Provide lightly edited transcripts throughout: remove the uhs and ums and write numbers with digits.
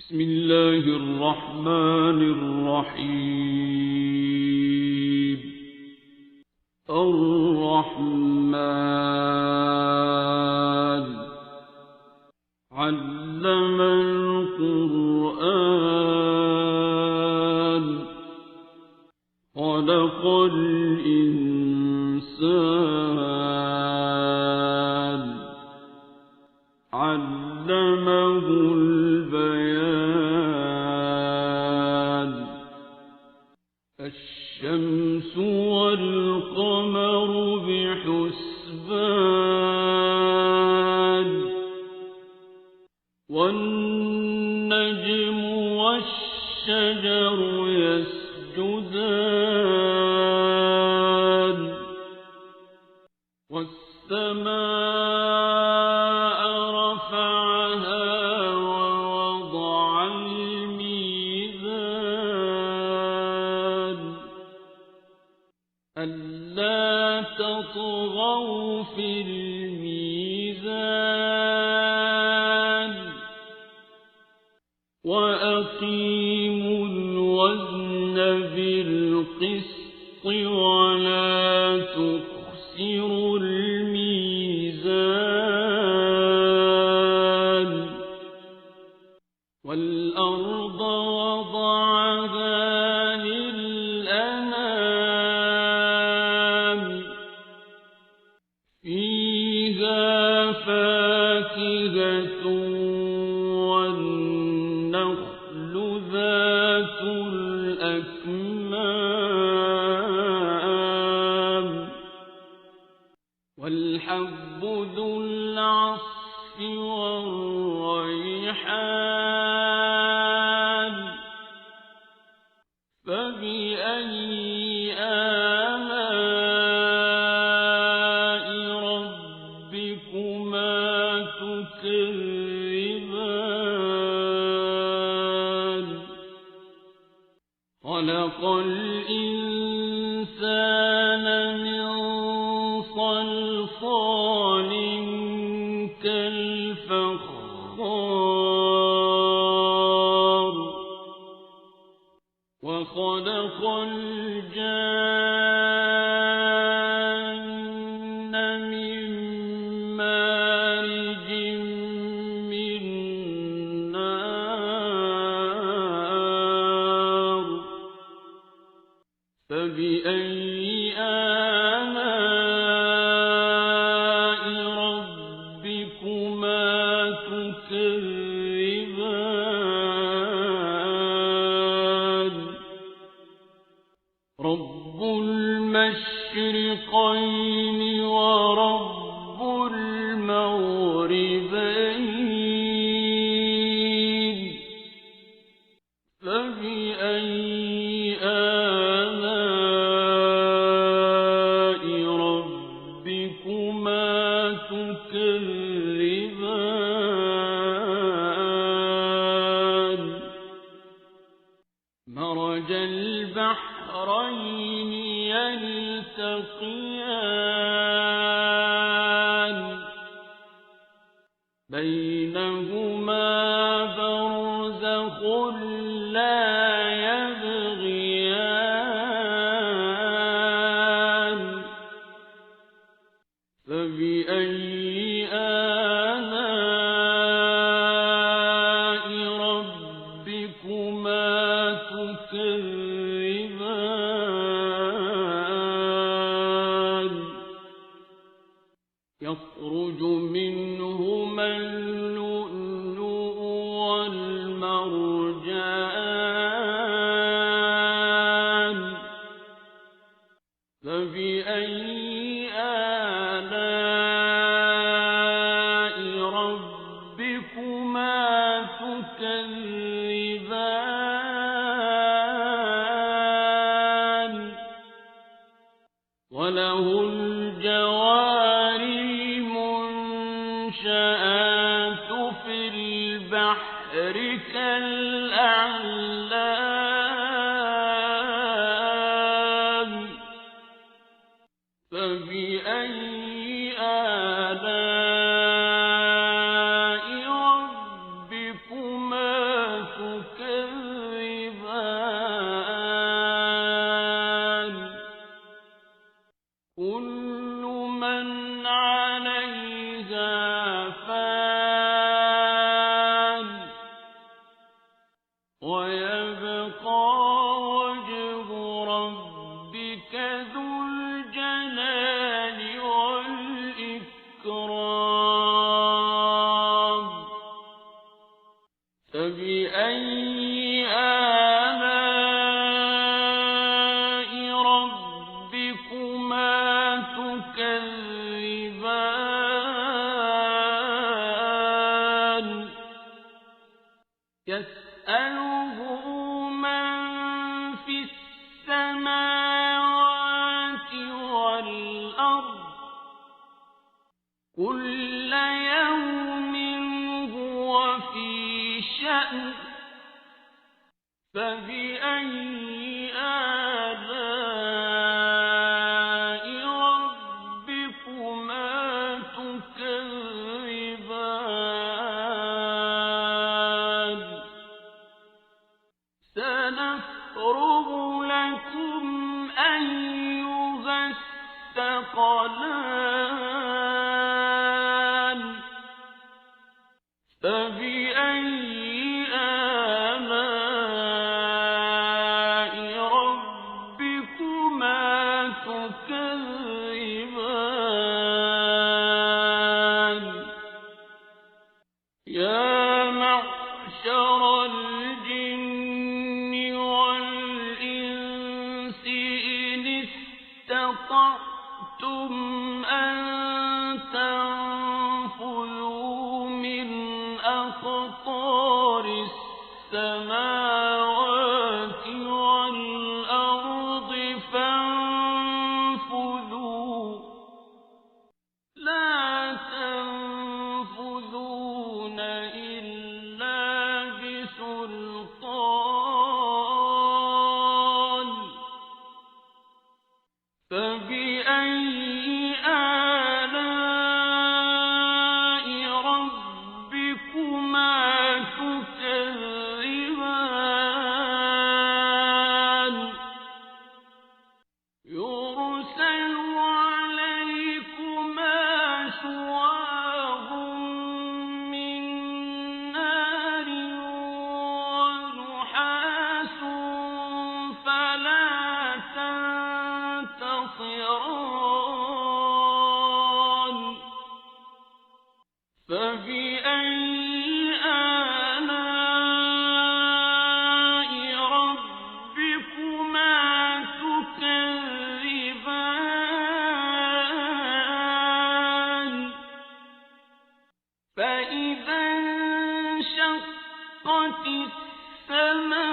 بسم الله الرحمن الرحيم. الرحمن علم القرآن خلق الإنسان علمه البيان. الشمس والقمر بحسبان والنجم والشجر يسجدان والسماء رفعها ووضع الميزان ألا تطغوا في الميزان وأقيموا الوزن بالقسط ولا تخسروا الميزان. والأرض وضعها للأنام فيها فاكهة والنخل ذات الأكمام والحب ذو العصف والريحان فبأي آلاء ربكما تكذبان. خلق الإنسان من صلصال كالفخار وخلق الجان من مارج من نار فبأي آلاء ربكما تكذبان. رب المشرقين ورب المغربين فبأي آلاء ربكما تكذبان. مرج البحرين يلتقيان بينهما برزخ لا يبغيان فبأي آلاء ربكما تكذبان. يخرج منهما اللؤلؤ والمرجان فبأي آلاء ربكما تكذبان. وله الجوار المنشآت في البحر كالأعلام فبأي آلاء ربكما فبأي آلاء ربكما تكذبان يسأله من في السماوات والأرض كل يوم هو في شأن فبأي آلاء ربكما تكذبان سنفرغ لكم أيها الثقلان فبأي آلاء ربكما تكذبان يا معشر الجن والإنس إن استطعتم أن تنفذوا من أقطار السماوات والأرض فانفذوا لا تنفذون إلا بسلطان فبأي آلاء ربكما تكذبان يرسل عليكما شواظ من نار ونحاس فلا تنتصران فبأي آلاء ربكما تكذبان فإذا انشقت السماء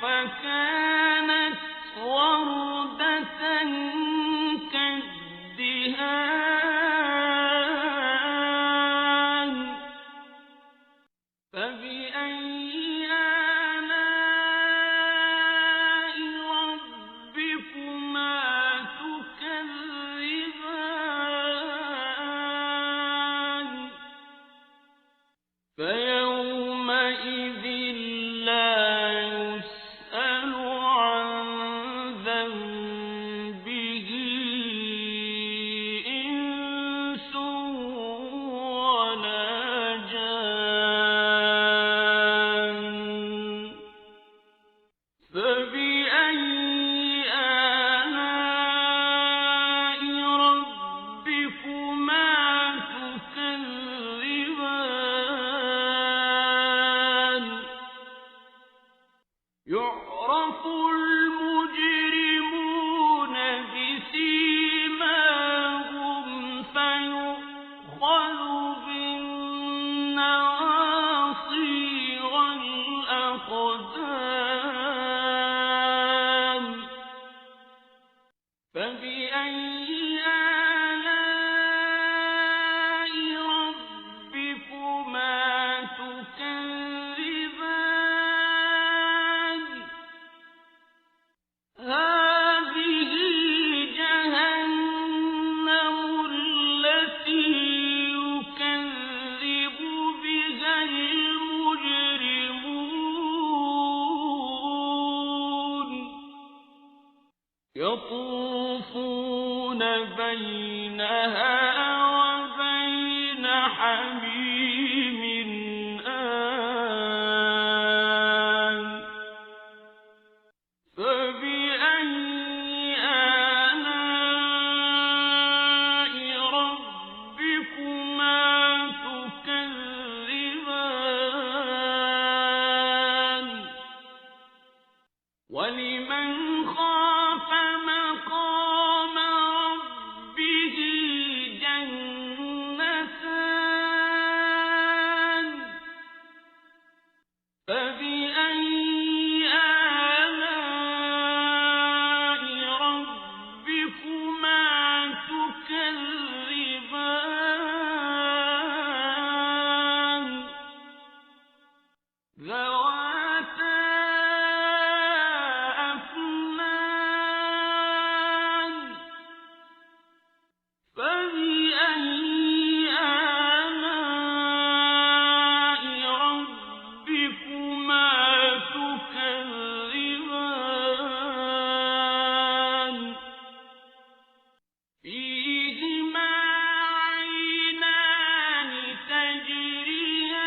فكانت وردة كالدهان فبأي آلاء ربكما تكذبان فيومئذ لا يسأل عن ذنبه إنس ولا جان فبأي آلاء ربكما تكذبان يعرف المجرمون بسيماهم فيؤخذ بالنواصي والأقدام فبأي آلاء ربكما تكذبان هذه جهنم التي يكذب بها المجرمون يطوفون بينها وبين حميم آن فبأي آلاء ربكما تكذبان فبأي آلاء ربكما تكذبان ذواتا أفنان فبأي آلاء ربكما تكذبان فيهما عينان تجريان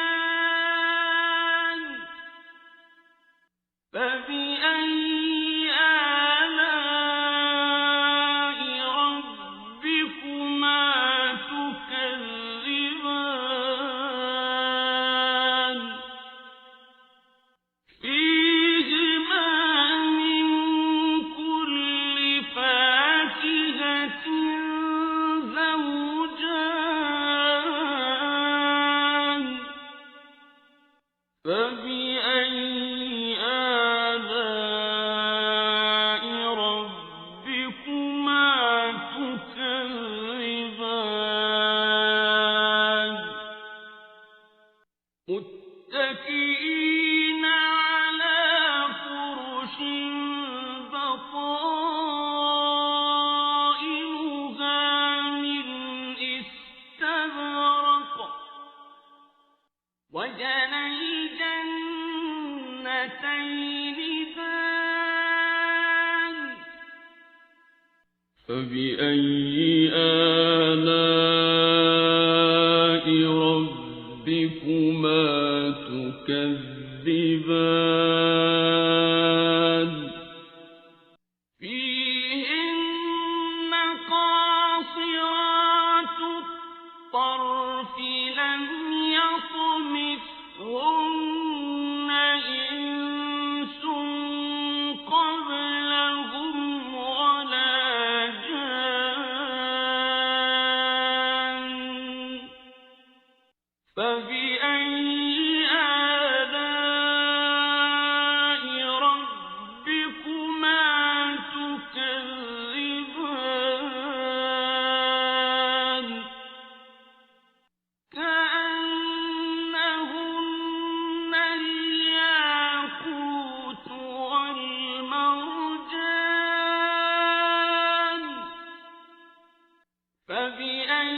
فبأي آلاء ربكما تكذبان فيهما من كل فاكهة زوجان فبأي آلاء ربكما تكذبان متكئين على فرش بطائنها من استبرق وجنى الجنتين دان فبأي آلاء ربكما تكذبان فيهن قاصرات الطرف لم يطمثهن إنس قبلهم ولا جان فبأي آلاء ربكما تكذبان كأنهن الياقوت والمرجان فبأي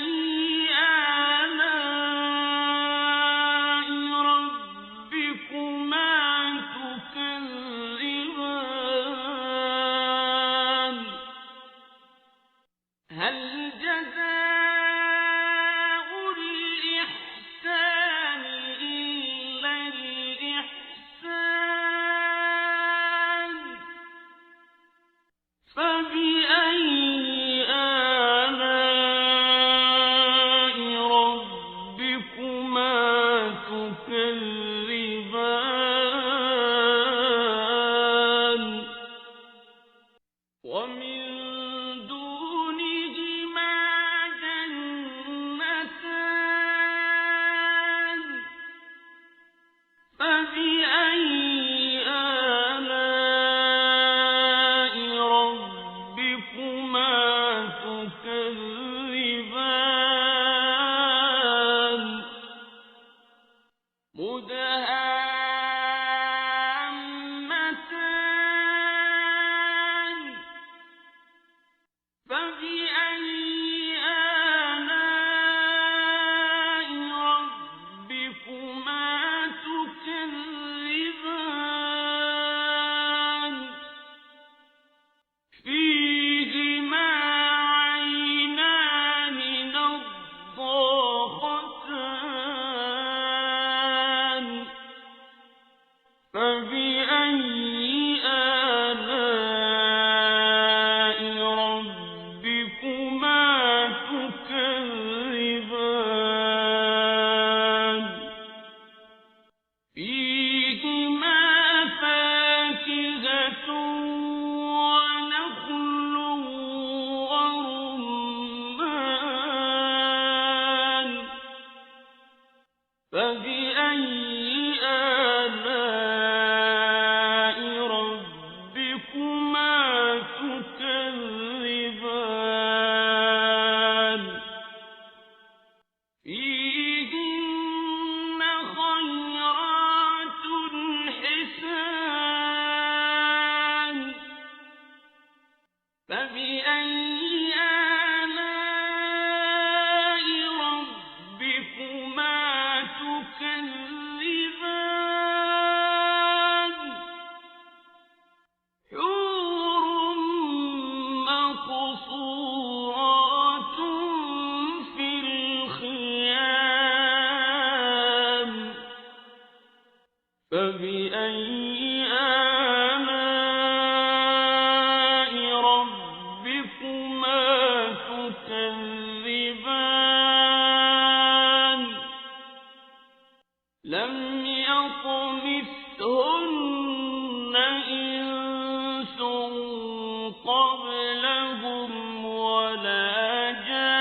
آلاء ربكما تكذبان هل جزاء الإحسان إلا الإحسان فبأي آلاء ربكما تكذبان ومن دونهما جنتان فبأي آلاء ربكما تكذبان مدهامتان فبأي آلاء ربكما تكذبان فيهما عينان نضاختان فبأي آلاء ربكما تكذبان لم يطمثهن إنس قبلهم ولا جان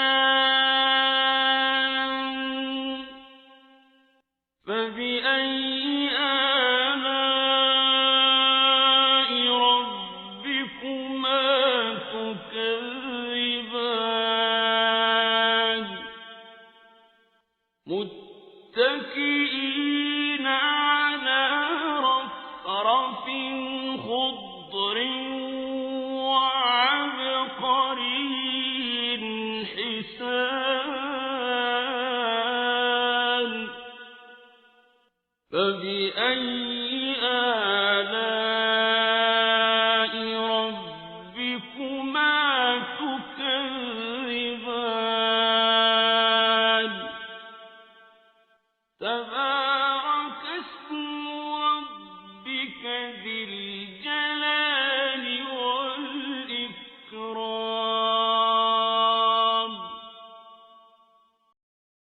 فبأي آلاء ربكما تكذبان متكئين على رفرف خضر وعبقري حسان فبأي آلاء ربكما تكذبان